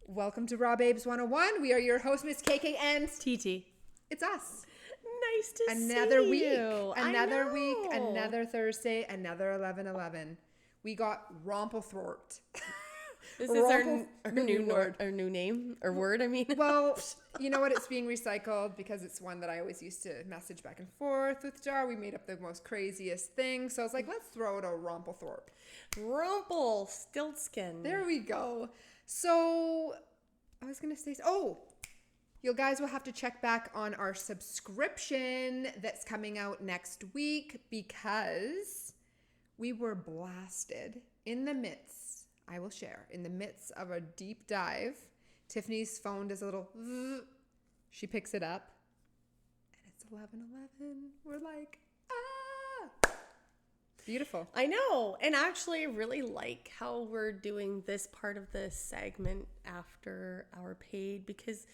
Welcome to Raw Babes 101. We are your host, Miss KK, and TT. it's us. Nice to Another see week. you. Another week. Another Thursday. Another 11/11. We got Romplethorped. This is our new word, our new name or word. I mean, Well, you know what? It's being recycled because it's one that I always used to message back and forth with Jar. We made up the most craziest thing, so I was like, let's throw it a Romplethorpe. Rumpelstiltskin. There we go. So I was gonna say, you guys will have to check back on our subscription that's coming out next week because we were blasted in the midst. I will share in the midst of a deep dive. Tiffany's phone does a little zzz. She picks it up and it's 11:11. We're like, beautiful. I know, and actually, I really like how we're doing this part of the segment after our paid because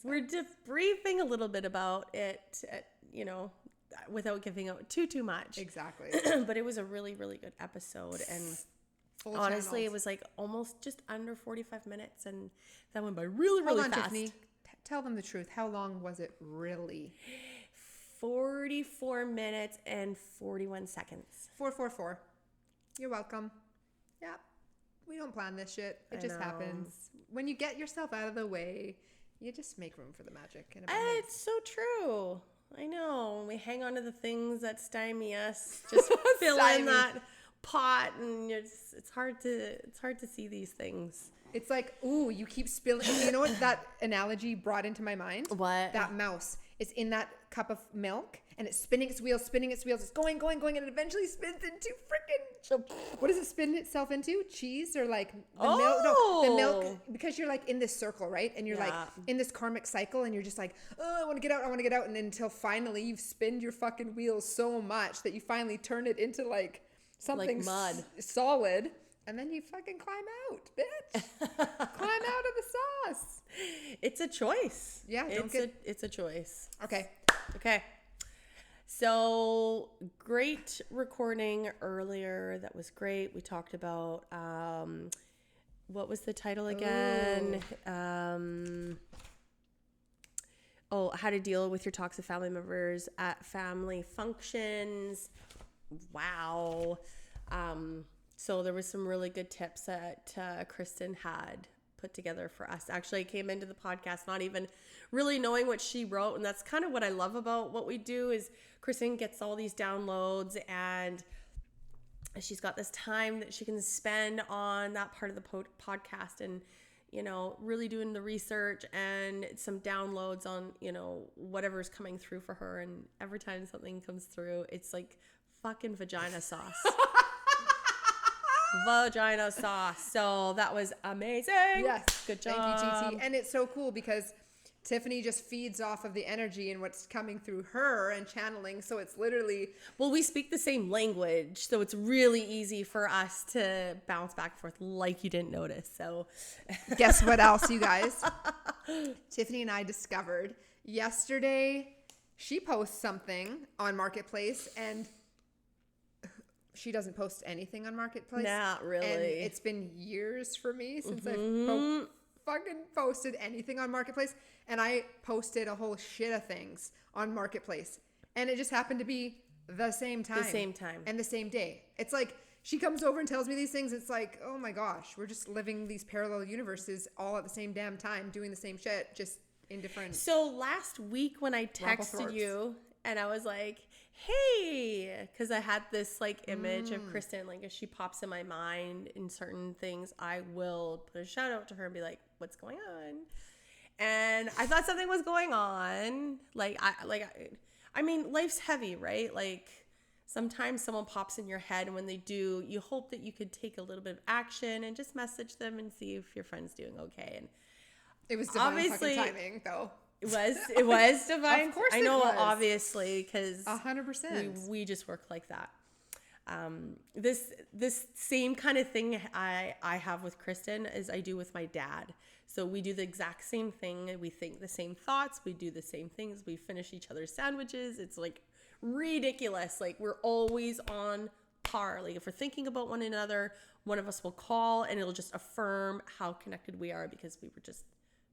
we're debriefing a little bit about it, without giving out too much. Exactly. But it was a really, really good episode, and Full honestly, channels. it was like almost just under 45 minutes, and that went by really, really Hold on, fast. Tiffany. Tell them the truth. How long was it really? 44 minutes and 41 seconds. 444. You're welcome. Yep. We don't plan this shit. It just happens. When you get yourself out of the way, you just make room for the magic. In It's so true. I know. We hang on to the things that stymie us. Just fill in Stymie. that pot, and it's hard to see these things. It's like, ooh, you keep spilling. You know what that analogy brought into my mind? What? That mouse is in that cup of milk, and it's spinning its wheels. It's going, and it eventually spins into freaking. What does it spin itself into? Cheese or like the milk? No, the milk. Because you're like in this circle, right? And you're like in this karmic cycle, and you're just like, oh, I want to get out. And until finally you've spinned your fucking wheels so much that you finally turn it into like something like mud. Solid. And then you fucking climb out, bitch. Climb out of the sauce. It's a choice. Yeah, it's a choice. Okay. So great recording earlier. That was great. We talked about what was the title again? How to deal with your toxic family members at family functions. Wow. So there was some really good tips that Kristen had put together for us. Actually, I came into the podcast not even really knowing what she wrote, and that's kind of what I love about what we do is Kristen gets all these downloads, and she's got this time that she can spend on that part of the podcast and, really doing the research and some downloads on, whatever's coming through for her. And every time something comes through, it's like fucking vagina sauce. Vagina sauce. So that was amazing. Yes. Good job. Thank you, TT. And it's so cool because Tiffany just feeds off of the energy and what's coming through her and channeling. So it's literally... Well, we speak the same language, so it's really easy for us to bounce back and forth like you didn't notice. So guess what else, you guys? Tiffany and I discovered yesterday she posts something on Marketplace, and she doesn't post anything on Marketplace. Not really. And it's been years for me since I've fucking posted anything on Marketplace. And I posted a whole shit of things on Marketplace. And it just happened to be the same time. And the same day. It's like she comes over and tells me these things. It's like, oh my gosh, we're just living these parallel universes all at the same damn time, doing the same shit, just in different... So last week when I texted you and I was like, hey, because I had this like image of Kristen, like if she pops in my mind in certain things, I will put a shout out to her and be like, what's going on? And I thought something was going on. I mean, life's heavy, right? Like sometimes someone pops in your head, and when they do, you hope that you could take a little bit of action and just message them and see if your friend's doing okay. And it was divine fucking timing, though. It was divine. Of course I know, it was. obviously, because 100%. We just work like that. This same kind of thing I have with Kristen as I do with my dad. So we do the exact same thing. We think the same thoughts. We do the same things. We finish each other's sandwiches. It's like ridiculous. Like we're always on par. Like if we're thinking about one another, one of us will call and it'll just affirm how connected we are because we were just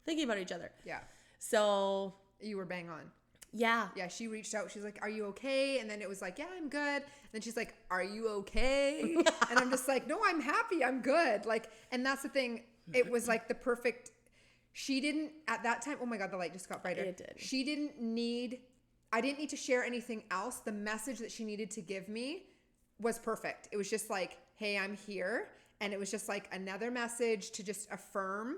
thinking about each other. Yeah. So You were bang on. yeah. Yeah, she reached out. She's like, "Are you okay?" And then it was like, "Yeah, I'm good." And then she's like, "Are you okay?" And I'm just like, "No, I'm happy. I'm good." Like, and that's the thing. It was like the perfect. She didn't at that time. Oh my God, the light just got brighter. It did. She didn't need. I didn't need to share anything else. The message that she needed to give me was perfect. It was just like, "Hey, I'm here," and it was just like another message to just affirm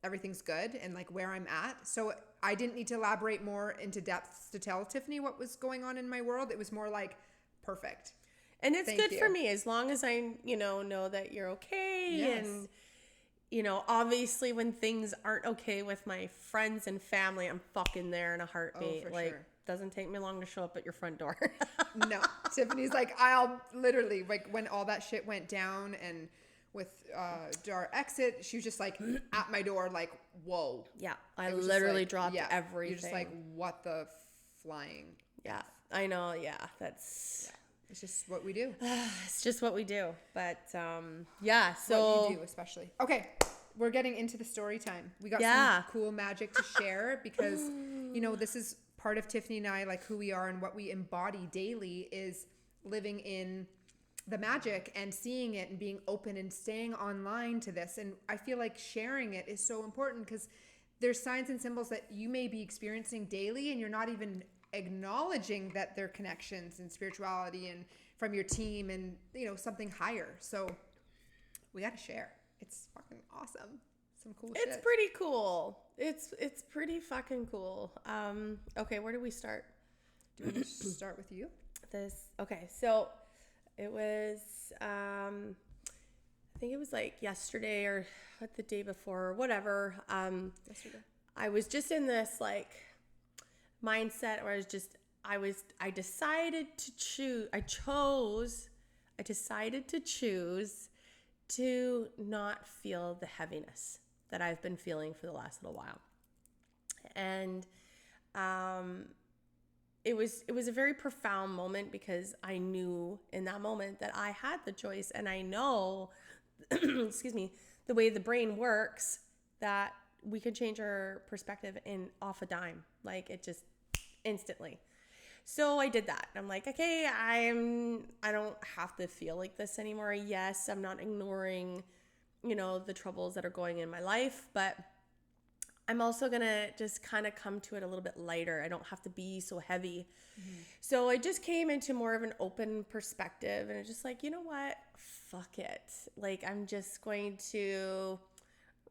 everything's good and like where I'm at. So I didn't need to elaborate more into depth to tell Tiffany what was going on in my world. It was more like perfect. And it's Thank good you. for me as long as I, know that you're okay. Yes. And, obviously when things aren't okay with my friends and family, I'm fucking there in a heartbeat. for like, sure. doesn't take me long to show up at your front door. No, Tiffany's like, I'll literally, like when all that shit went down and with our exit, she was just like at my door, like, whoa. Yeah. I It was just literally like, dropped yeah, everything. You're just like, what the flying? Yeah, I know. Yeah. That's, It's just what we do. it's just what we do. But, yeah. So What you do, especially. Okay, we're getting into the story time. We got Yeah. some cool magic to share because, this is part of Tiffany and I, like who we are and what we embody daily is living in the magic and seeing it and being open and staying online to this. And I feel like sharing it is so important because there's signs and symbols that you may be experiencing daily and you're not even acknowledging that they're connections and spirituality and from your team and, something higher. So we got to share. It's fucking awesome. Some cool shit. it's pretty cool. It's pretty fucking cool. Okay. Where do we start? Do you want to start with you? Okay. So it was, I think it was like yesterday or the day before or whatever. Yesterday. I was just in this like mindset where I decided to choose to not feel the heaviness that I've been feeling for the last little while. And, it was a very profound moment because I knew in that moment that I had the choice, and I know, excuse me, the way the brain works, that we can change our perspective in off a dime, like it just instantly. So I did that. I'm like, okay, I don't have to feel like this anymore. Yes, I'm not ignoring, the troubles that are going in my life, but I'm also going to just kind of come to it a little bit lighter. I don't have to be so heavy. Mm-hmm. So I just came into more of an open perspective and it's just like, you know what? Fuck it. Like, I'm just going to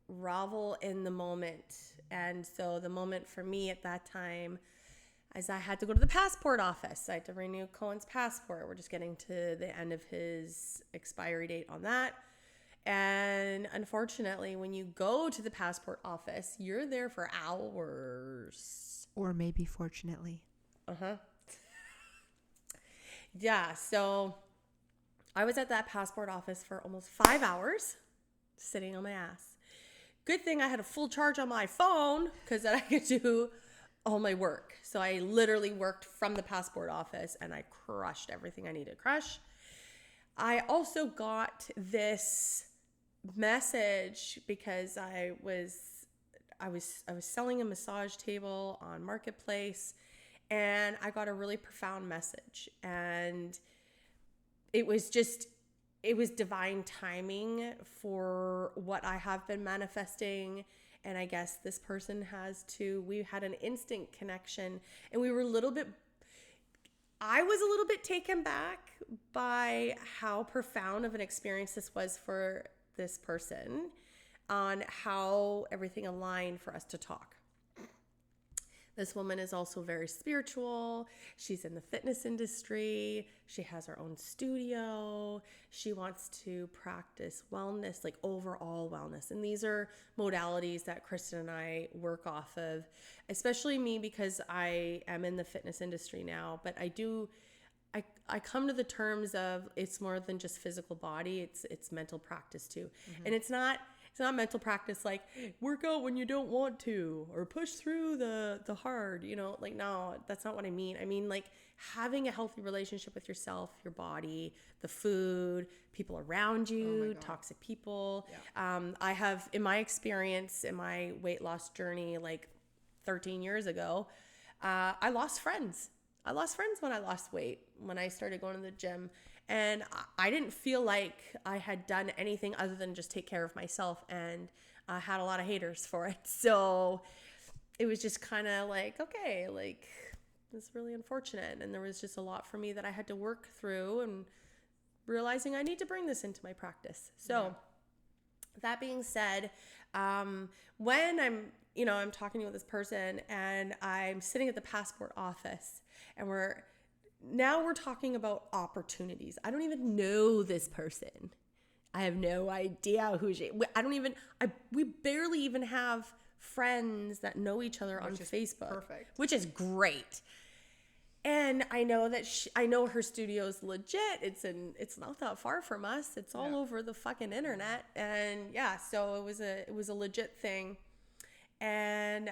revel in the moment. And so the moment for me at that time is I had to go to the passport office. I had to renew Cohen's passport. We're just getting to the end of his expiry date on that. And unfortunately, when you go to the passport office, you're there for hours. Or maybe fortunately. Uh-huh. Yeah, so I was at that passport office for almost 5 hours, sitting on my ass. Good thing I had a full charge on my phone because then I could do all my work. So I literally worked from the passport office and I crushed everything I needed to crush. I also got this message because I was selling a massage table on Marketplace, and I got a really profound message, and it was divine timing for what I have been manifesting. And I guess this person has too. We had an instant connection, and I was a little bit taken back by how profound of an experience this was for this person, on how everything aligned for us to talk. This woman is also very spiritual. She's in the fitness industry. She has her own studio. She wants to practice wellness, like overall wellness. And these are modalities that Kristen and I work off of, especially me because I am in the fitness industry now. But I come to the terms of it's more than just physical body. It's mental practice too. Mm-hmm. And it's not It's not mental practice like work out when you don't want to or push through the hard, like no, that's not what I mean. I mean like having a healthy relationship with yourself, your body, the food, people around you, toxic people. Yeah. I have, in my experience, in my weight loss journey, like 13 years ago, I lost friends. I lost friends when I lost weight, when I started going to the gym. And I didn't feel like I had done anything other than just take care of myself, and I had a lot of haters for it. So it was just kind of like, okay, like it's really unfortunate. And there was just a lot for me that I had to work through, and realizing I need to bring this into my practice. So that being said, when I'm talking with this person and I'm sitting at the passport office and we're talking about opportunities. I don't even know this person. I have no idea who she. We barely even have friends that know each other on Facebook. Perfect. Which is great. And I know that I know her studio's legit. It's not that far from us. It's all over the fucking internet. And so it was a legit thing. And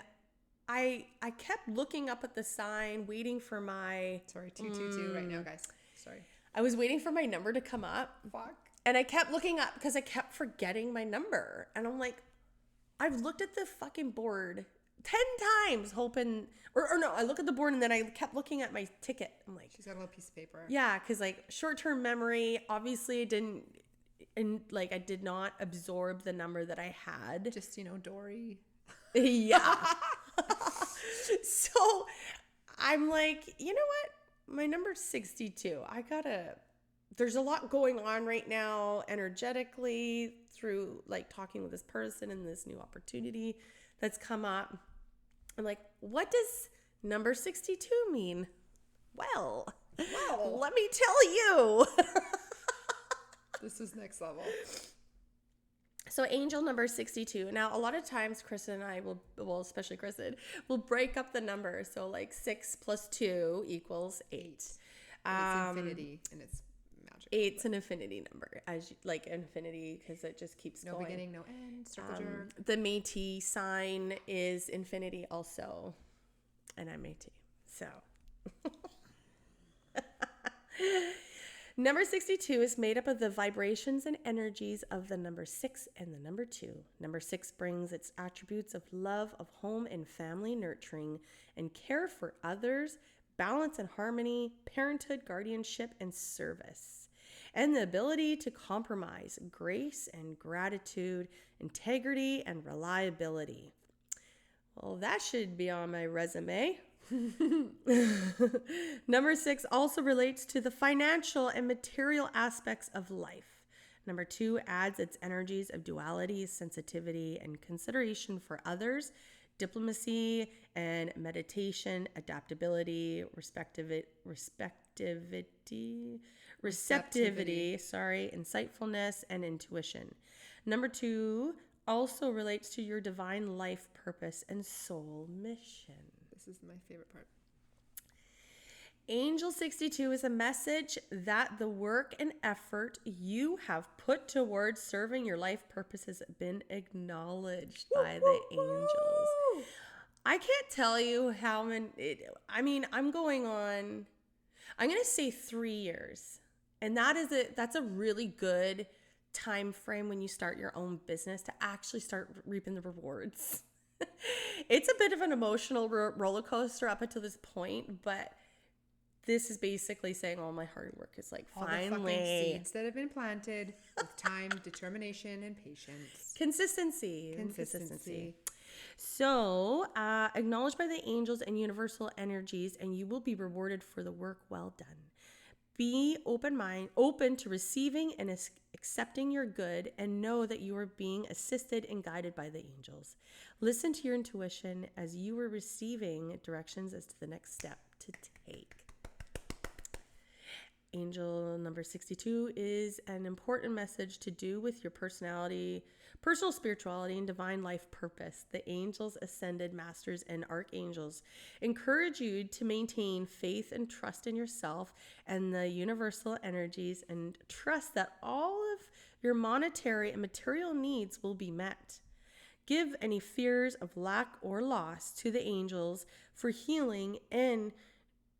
I kept looking up at the sign, waiting for my... Sorry, 222 right now, guys. Sorry. I was waiting for my number to come up. Fuck. And I kept looking up because I kept forgetting my number. And I'm like, I've looked at the fucking board 10 times hoping... Or no, I look at the board and then I kept looking at my ticket. I'm like... She's got a little piece of paper. Yeah, because like short-term memory, obviously I didn't... And like I did not absorb the number that I had. Just, Dory. Yeah. So I'm like, you know what? My number's 62. There's a lot going on right now energetically through like talking with this person and this new opportunity that's come up. I'm like, what does number 62 mean? Well, let me tell you. This is next level. So angel number 62. Now, a lot of times Kristen and I especially Kristen, will break up the numbers. So like 6 plus 2 equals 8. It's infinity and it's magical. 8's an infinity number, like infinity, because it just keeps going. No beginning, no end. Circle jerk. The Métis sign is infinity also. And I'm Métis. So... Number 62 is made up of the vibrations and energies of the number 6 and the number 2. Number 6 brings its attributes of love, of home and family nurturing and care for others, balance and harmony, parenthood, guardianship, and service. And the ability to compromise, grace and gratitude, integrity and reliability. Well, that should be on my resume. Number 6 also relates to the financial and material aspects of life. Number 2 adds its energies of duality, sensitivity, and consideration for others, diplomacy and meditation, adaptability, receptivity, insightfulness, and intuition. Number 2 also relates to your divine life purpose and soul mission. This is my favorite part. Angel 62 is a message that the work and effort you have put towards serving your life purpose has been acknowledged by the angels. I can't tell you how many, I'm going to say 3 years. And that's a really good time frame when you start your own business to actually start reaping the rewards. It's a bit of an emotional roller coaster up until this point, but this is basically saying all my hard work is like all finally the fucking seeds that have been planted with time, determination, and patience. Consistency. So, acknowledged by the angels and universal energies, and you will be rewarded for the work well done. Be open to receiving and accepting your good, and know that you are being assisted and guided by the angels. Listen to your intuition as you are receiving directions as to the next step to take. Angel number 62 is an important message to do with your personality, personal spirituality, and divine life purpose. The angels, ascended masters, and archangels encourage you to maintain faith and trust in yourself and the universal energies, and trust that all of your monetary and material needs will be met. Give any fears of lack or loss to the angels for healing and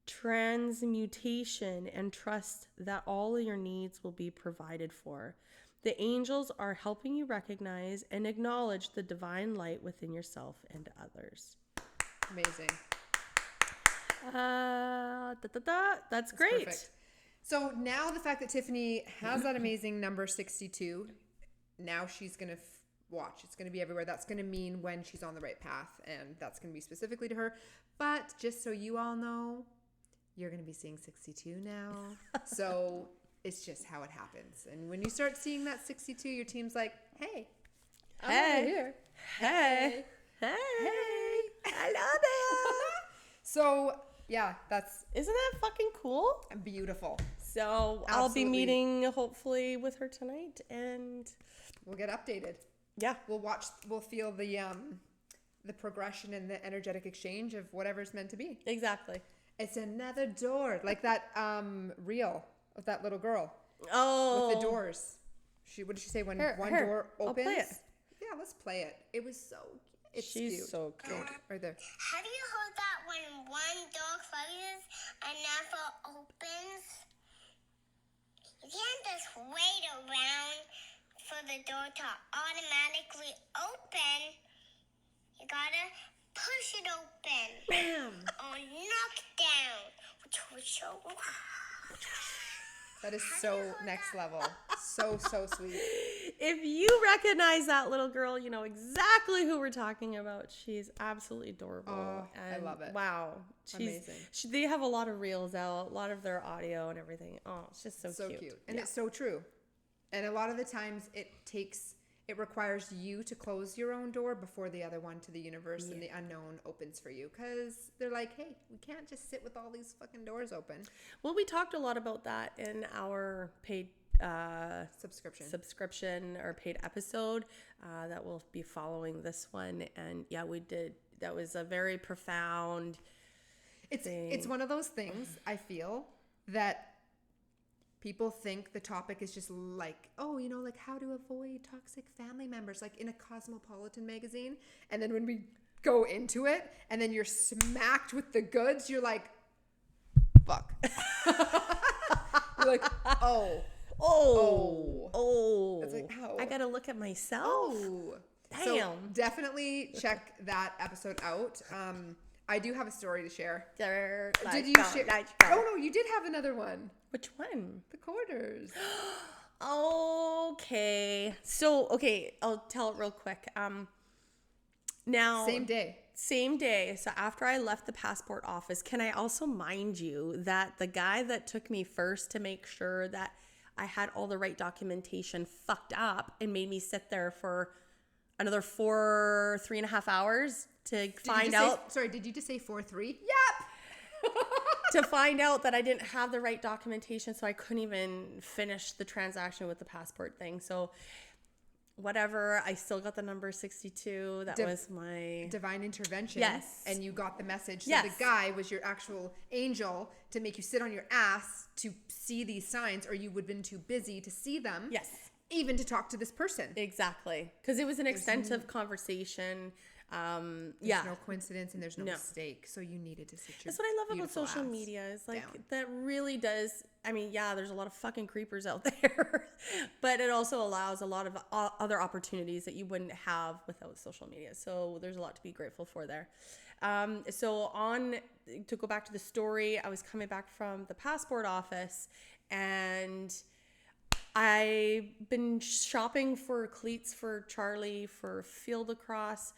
transmutation, and trust that all your needs will be provided for. The angels are helping you recognize and acknowledge the divine light within yourself and others. Amazing. That's great. Perfect. So now the fact that Tiffany has that amazing number 62, now she's going to watch. It's going to be everywhere. That's going to mean when she's on the right path, and that's going to be specifically to her. But just so you all know, you're going to be seeing 62 now. So it's just how it happens. And when you start seeing that 62, your team's like, hey, I'm over here. Hey. Hello there. So, yeah, Isn't that fucking cool? beautiful. So I'll be meeting hopefully with her tonight, and We'll get updated. yeah, We'll feel the progression and the energetic exchange of whatever's meant to be. exactly. It's another door, like that reel of that little girl Oh, with the doors. What did she say when one door opens? I'll play it. Yeah, let's play it. It was so. She's cute. so cute. Right there. Have you heard that when one door closes, another opens? You can't just wait around for the door to automatically open. You gotta push it open. Bam! Or knock down. Which was so. That is so next level. So sweet. If you recognize that little girl, you know exactly who we're talking about. She's absolutely adorable. Oh, I and love it. Wow. Amazing. They have a lot of reels out, a lot of their audio and everything. Oh, it's just so cute. And it's so true. And a lot of the times it requires you to close your own door before the other one to the universe and the unknown opens for you. Because they're like, hey, we can't just sit with all these fucking doors open. Well, we talked a lot about that in our paid subscription or paid episode that will be following this one. And yeah, we did. That was a very profound thing. It's one of those things, I feel, that people think the topic is just like, oh, like how to avoid toxic family members, like in a Cosmopolitan magazine. And then when we go into it and then you're smacked with the goods, you're like, fuck. You're like, oh. It's like, oh. I gotta look at myself. Oh. Damn. So definitely check that episode out. I do have a story to share. Did you share? Oh no, you did have another one. Which one? The quarters. Okay. So, I'll tell it real quick. Now Same day. So after I left the passport office, can I also mind you that the guy that took me first to make sure that I had all the right documentation fucked up and made me sit there for another 3.5 hours to find out. Sorry, did you just say 4-3? Yep. To find out that I didn't have the right documentation, so I couldn't even finish the transaction with the passport thing. So whatever, I still got the number 62. That was my divine intervention. Yes. And you got the message. So Yes. the guy was your actual angel to make you sit on your ass to see these signs, or you would have been too busy to see them. Yes. Even to talk to this person. Exactly. Because it was an extensive conversation. There's no coincidence and there's no mistake. So you needed to sit your That's what I love about beautiful social ass media is like down. that really does. I mean, yeah, there's a lot of fucking creepers out there, but it also allows a lot of other opportunities that you wouldn't have without social media. So there's a lot to be grateful for there. To go back to the story, I was coming back from the passport office and I've been shopping for cleats for Charlie for field lacrosse.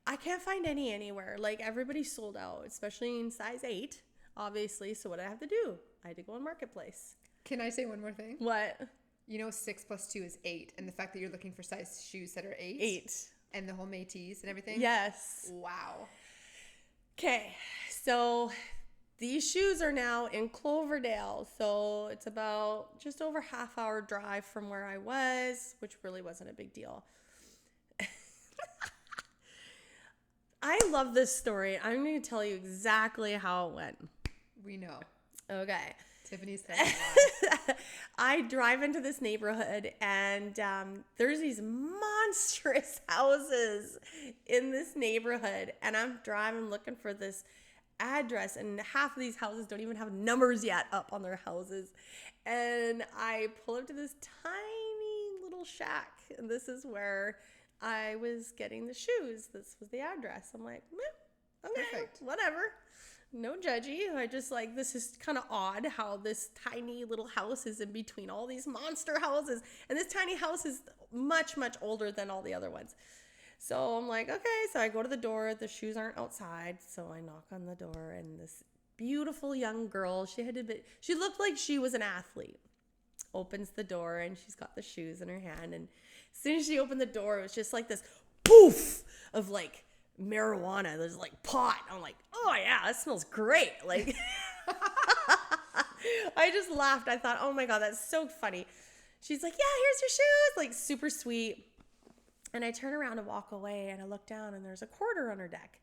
I can't find any anywhere. Like everybody's sold out, especially in size 8, obviously. So what did I have to do? I had to go on Marketplace. Can I say one more thing? What? 6 + 2 is 8. And the fact that you're looking for size shoes that are 8. 8. And the whole Métis and everything. Yes. Wow. Okay. So these shoes are now in Cloverdale. So it's about just over half-hour drive from where I was, which really wasn't a big deal. I love this story. I'm going to tell you exactly how it went. We know. Okay. Tiffany's telling lies. I drive into this neighborhood and there's these monstrous houses in this neighborhood, and I'm driving looking for this address, and half of these houses don't even have numbers yet up on their houses. And I pull up to this tiny little shack, and this is where I was getting the shoes. This was the address. I'm like, okay, Perfect. whatever. No judgy. I just like, this is kind of odd how this tiny little house is in between all these monster houses. And this tiny house is much, much older than all the other ones. So I'm like, okay. So I go to the door. The shoes aren't outside. So I knock on the door, and this beautiful young girl, she looked like she was an athlete, opens the door, and she's got the shoes in her hand. And as soon as she opened the door, it was just like this poof of like marijuana. There's like pot. I'm like, oh yeah, that smells great. Like, I just laughed. I thought, oh my God, that's so funny. She's like, yeah, here's your shoes. Like, super sweet. And I turn around to walk away, and I look down, and there's a quarter on her deck.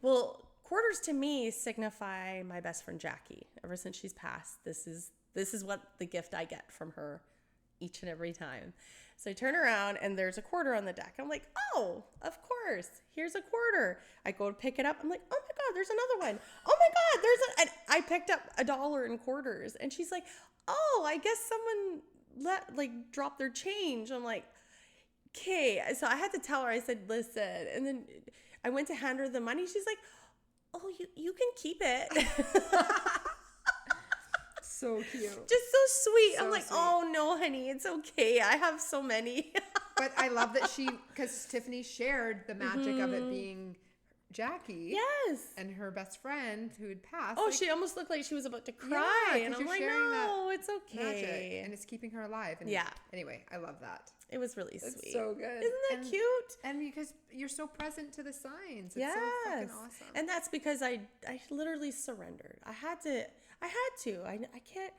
Well, quarters to me signify my best friend Jackie. Ever since she's passed, this is what the gift I get from her each and every time. So I turn around, and there's a quarter on the deck. I'm like, oh, of course, here's a quarter. I go to pick it up. I'm like, oh my God, there's another one. Oh my God, and I picked up $1 in quarters. And she's like, oh, I guess someone dropped their change. I'm like, okay. So I had to tell her, I said, listen. And then I went to hand her the money. She's like, oh, you can keep it. So cute. Just so sweet. So I'm like, sweet. oh no, honey, it's okay. I have so many. But I love that because Tiffany shared the magic of it being Jackie. Yes. And her best friend who had passed. Oh, like, she almost looked like she was about to cry. Yeah, and 'cause I'm you're like, sharing no, it's okay. magic, and it's keeping her alive. And Yeah. Anyway, I love that. It was really That's sweet. so good. Isn't that cute? And because you're so present to the signs. It's Yes. so fucking awesome. And that's because I literally surrendered. I had to. I can't.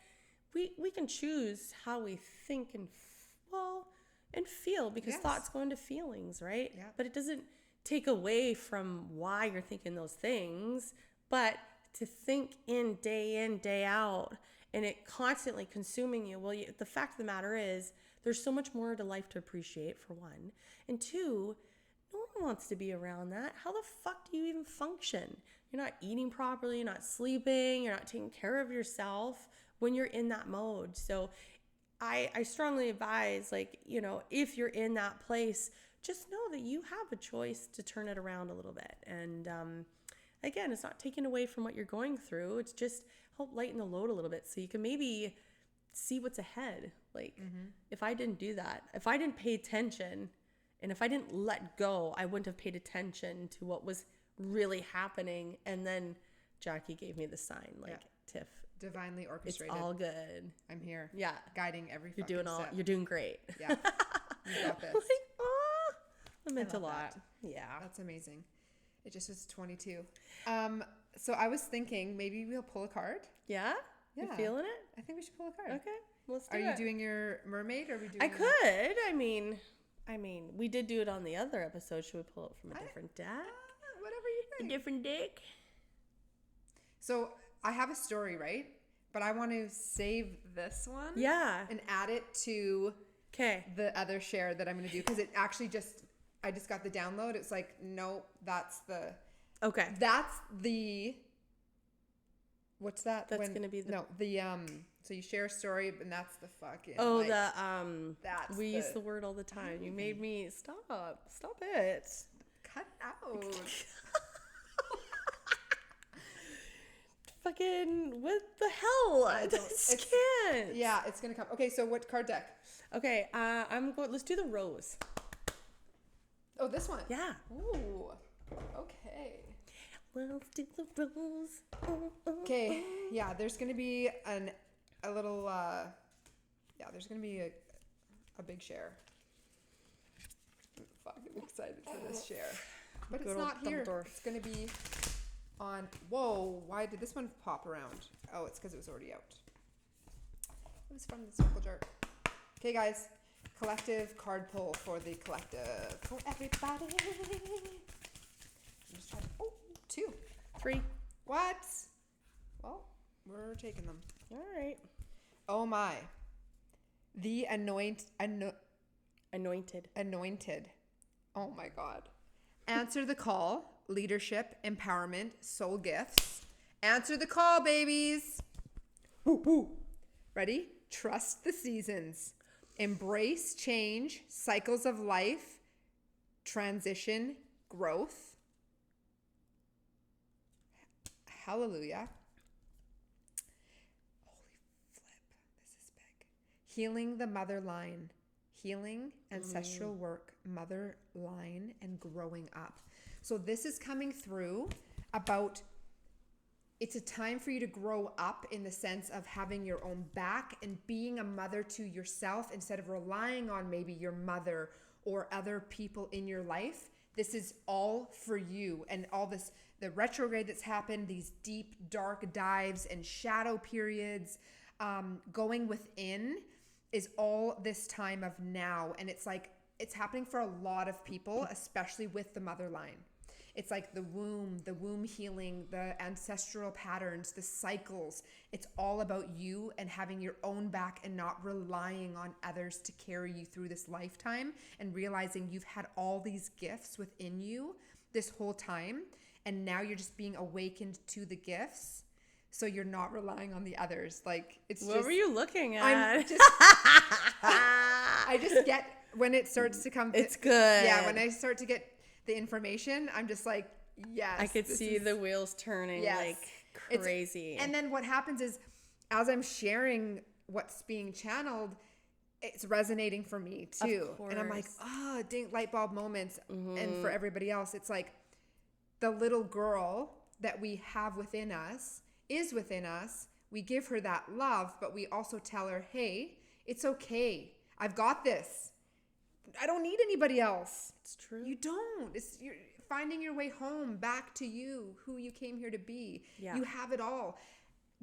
We can choose how we think and feel, because Yes. thoughts go into feelings, right? Yeah. But it doesn't take away from why you're thinking those things, but to think in, day out, and it constantly consuming you. Well, the fact of the matter is, there's so much more to life to appreciate, for one. And two, no one wants to be around that. How the fuck do you even function? You're not eating properly, you're not sleeping, you're not taking care of yourself when you're in that mode. So I strongly advise, if you're in that place, just know that you have a choice to turn it around a little bit. And again, it's not taken away from what you're going through. It's just help lighten the load a little bit so you can maybe see what's ahead. If I didn't do that, if I didn't pay attention, and if I didn't let go, I wouldn't have paid attention to what was really happening. And then Jackie gave me the sign, Tiff, Divinely it's orchestrated. all good. I'm here. Yeah. Guiding every You're fucking doing step. you're doing great. Yeah. You got this. It meant a love lot. that. Yeah. That's amazing. It just was 22. So I was thinking maybe we'll pull a card. Yeah? You Yeah. feeling it? I think we should pull a card. Okay. Let's do Are it. you doing your mermaid, or are we doing I could. I mean, we did do it on the other episode. Should we pull it from a different deck? whatever you A think? different deck? So I have a story, right? But I want to save this one. Yeah. And add it to Okay. the other share that I'm going to do, because it actually I just got the download. It's like, nope, that's the what's that? That's gonna be so you share a story, and that's the fucking that's we use the word all the time. You made me stop it. cut out. Fucking what the hell? This can't. Yeah, it's gonna come. Okay, so what card deck? Okay, let's do the rose. Oh, this one. Yeah. Ooh. Okay. Let's do the rose. Okay. Yeah, there's gonna be there's gonna be a big share. I'm fucking excited for this share. But it's Good not old here. Dumbledore. It's gonna be on. Whoa! Why did this one pop around? Oh, it's because it was already out. It was from the circle jerk. Okay, guys. Collective card pull for the collective. For everybody. I'm just trying to. Oh, 2. 3. What? Well, we're taking them. All right. Oh my. The anointed. Oh my God. Answer the call. Leadership, empowerment, soul gifts. Answer the call, babies. Woo, woo. Ready? Trust the seasons. Embrace change, cycles of life, transition, growth. Hallelujah. Holy flip. This is big. Healing the mother line. Healing, ancestral work, mother line, and growing up. So this is coming through about, it's a time for you to grow up in the sense of having your own back and being a mother to yourself instead of relying on maybe your mother or other people in your life. This is all for you. And all this, the retrograde that's happened, these deep, dark dives and shadow periods, going within is all this time of now. And it's like, it's happening for a lot of people, especially with the mother line. It's like the womb healing, the ancestral patterns, the cycles. It's all about you and having your own back and not relying on others to carry you through this lifetime, and realizing you've had all these gifts within you this whole time. And now you're just being awakened to the gifts. So you're not relying on the others. Like, it's What just, were you looking at? I just get when it starts to come. It's good. Yeah, when I start to get the information, I'm just like, yes. I could see the wheels turning like crazy. And then what happens is, as I'm sharing what's being channeled, it's resonating for me too. And I'm like, oh, ding, light bulb moments. And for everybody else, it's like the little girl that we have within us is within us. We give her that love, but we also tell her, hey, it's okay. I've got this. I don't need anybody else. It's true. You don't. You're finding your way home, back to you, who you came here to be. Yeah. You have it all.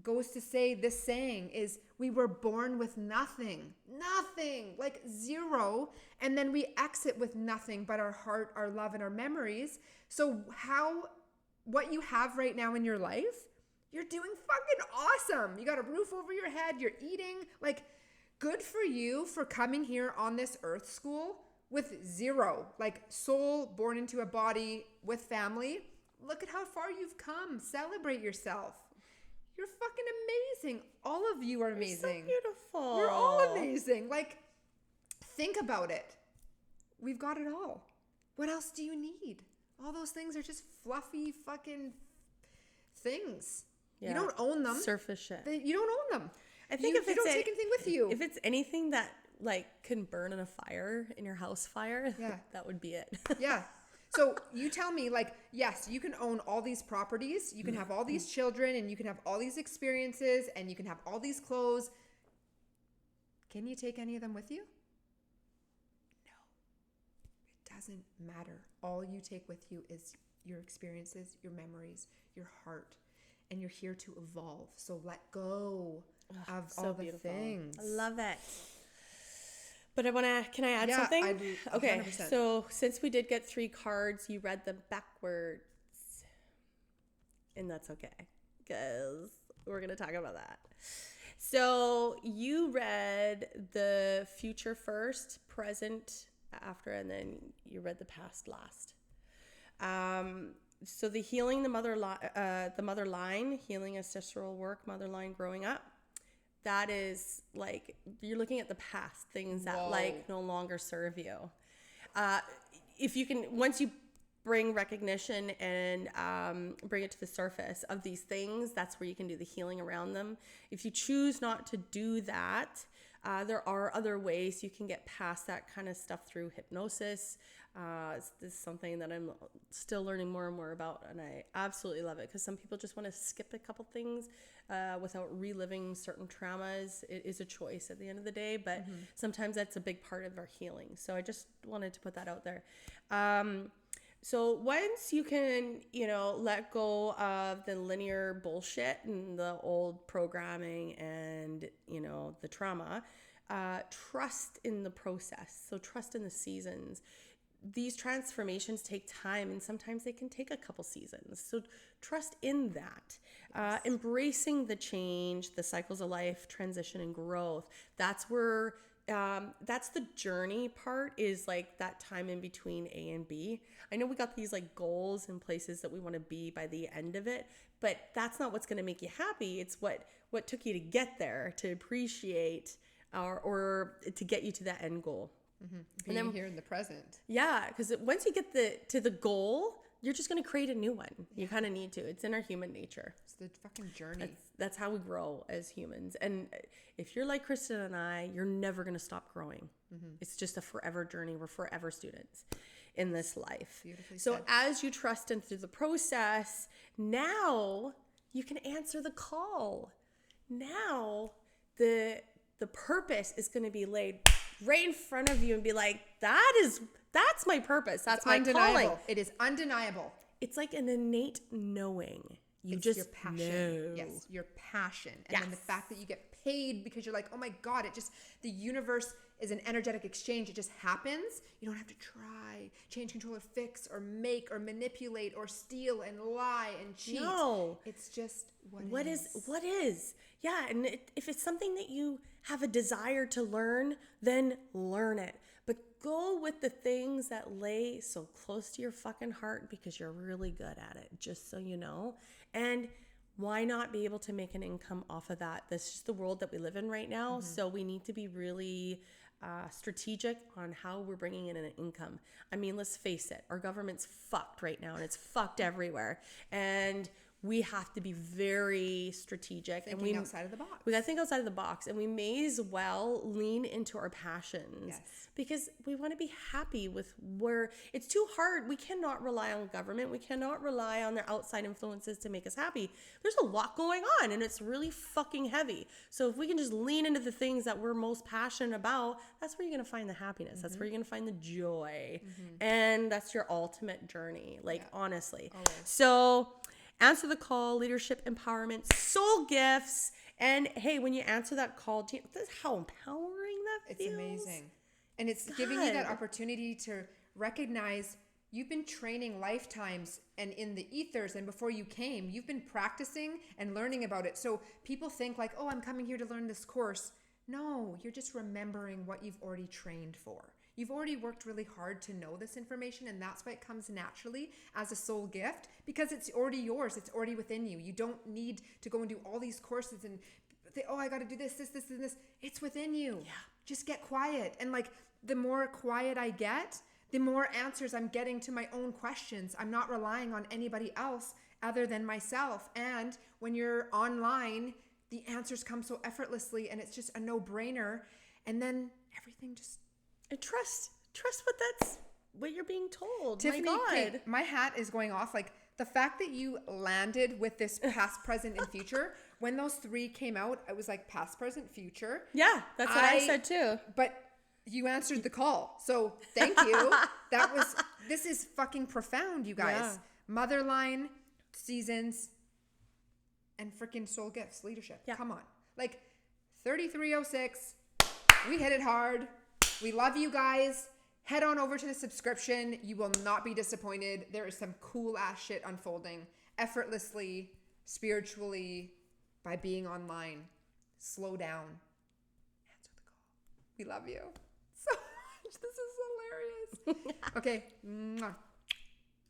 Goes to say, this saying is, we were born with nothing, like zero. And then we exit with nothing but our heart, our love, and our memories. So what you have right now in your life, you're doing fucking awesome. You got a roof over your head. You're eating. Like, good for you for coming here on this earth school with zero, like soul born into a body with family. Look at how far you've come. Celebrate yourself. You're fucking amazing. All of you are amazing. You're so beautiful. We're all amazing. Like, think about it. We've got it all. What else do you need? All those things are just fluffy fucking things. Yeah. You don't own them. Surface shit. You don't own them. I think if you don't take anything with you. If it's anything that like can burn in a fire, in your house fire, that would be it. Yeah. So you tell me, like, yes, you can own all these properties, you can have all these children, and you can have all these experiences, and you can have all these clothes. Can you take any of them with you? No. It doesn't matter. All you take with you is your experiences, your memories, your heart, and you're here to evolve. So let go of all the things. I love it. But can I add something? I do. 100%. Okay, so since we did get 3 cards, you read them backwards. And that's okay, because we're going to talk about that. So you read the future first, present after, and then you read the past last. So the healing the mother line, healing ancestral work, mother line growing up. That is like, you're looking at the past, things that like no longer serve you. If you can, once you bring recognition and bring it to the surface of these things, that's where you can do the healing around them. If you choose not to do that, there are other ways you can get past that kind of stuff through hypnosis. This is something that I'm still learning more and more about, and I absolutely love it, because some people just want to skip a couple things without reliving certain traumas. It is a choice at the end of the day, but sometimes that's a big part of our healing. So I just wanted to put that out there. So once you can, let go of the linear bullshit and the old programming and, the trauma, trust in the process. So trust in the seasons. these transformations take time, and sometimes they can take a couple seasons. So trust in that. Embracing the change, the cycles of life, transition, and growth. That's where, that's the journey part, is like that time in between A and B. I know we got these like goals and places that we want to be by the end of it, but that's not what's going to make you happy. It's what took you to get there, to appreciate, or to get you to that end goal. Being and then, here in the present. Yeah, because once you get to the goal, you're just going to create a new one. You kind of need to. It's in our human nature. It's the fucking journey. That's how we grow as humans. And if you're like Kristen and I, you're never going to stop growing. It's just a forever journey. We're forever students in this life. Beautifully so said. As you trust and through the process, now you can answer the call. Now the purpose is going to be laid right in front of you and be like, that's my purpose. That's my calling. It is undeniable. It's like an innate knowing. It's just your passion. Know. Yes, your passion. And then the fact that you get paid because you're like, oh my God, the universe is an energetic exchange. It just happens. You don't have to try, change, control, or fix, or make, or manipulate, or steal, and lie, and cheat. No. It's just what is. Yeah, and if it's something that you have a desire to learn, then learn it. But go with the things that lay so close to your fucking heart because you're really good at it, just so you know. And why not be able to make an income off of that? That's just the world that we live in right now. So we need to be really strategic on how we're bringing in an income. I mean, let's face it, our government's fucked right now, and it's fucked everywhere. And we have to be very strategic. Thinking outside of the box. We got to think outside of the box, and we may as well lean into our passions because we want to be happy with where it's too hard. We cannot rely on government. We cannot rely on their outside influences to make us happy. There's a lot going on, and it's really fucking heavy. So if we can just lean into the things that we're most passionate about, that's where you're going to find the happiness. That's where you're going to find the joy. And that's your ultimate journey, honestly. Always. So answer the call, leadership, empowerment, soul gifts. And hey, when you answer that call, do you know how empowering that feels? It's amazing. And it's giving you that opportunity to recognize you've been training lifetimes and in the ethers, and before you came, you've been practicing and learning about it. So people think like, oh, I'm coming here to learn this course. No, you're just remembering what you've already trained for. You've already worked really hard to know this information, and that's why it comes naturally as a soul gift, because it's already yours. It's already within you. You don't need to go and do all these courses and think, oh, I got to do this, and this. It's within you. Yeah. Just get quiet. And like the more quiet I get, the more answers I'm getting to my own questions. I'm not relying on anybody else other than myself. And when you're online, the answers come so effortlessly, and it's just a no-brainer. And then everything just... And trust what you're being told. Tiffany, my God. Okay, my hat is going off. Like the fact that you landed with this past, present, and future. When those three came out, I was like past, present, future. Yeah, that's what I said too. But you answered the call, so thank you. This is fucking profound, you guys. Yeah. Motherline, seasons, and freaking soul gifts, leadership. Yeah. Come on, like 3306. We hit it hard. We love you guys. Head on over to the subscription. You will not be disappointed. There is some cool ass shit unfolding effortlessly, spiritually, by being online. Slow down. Answer the call. We love you so much. This is hilarious. Okay. Mwah.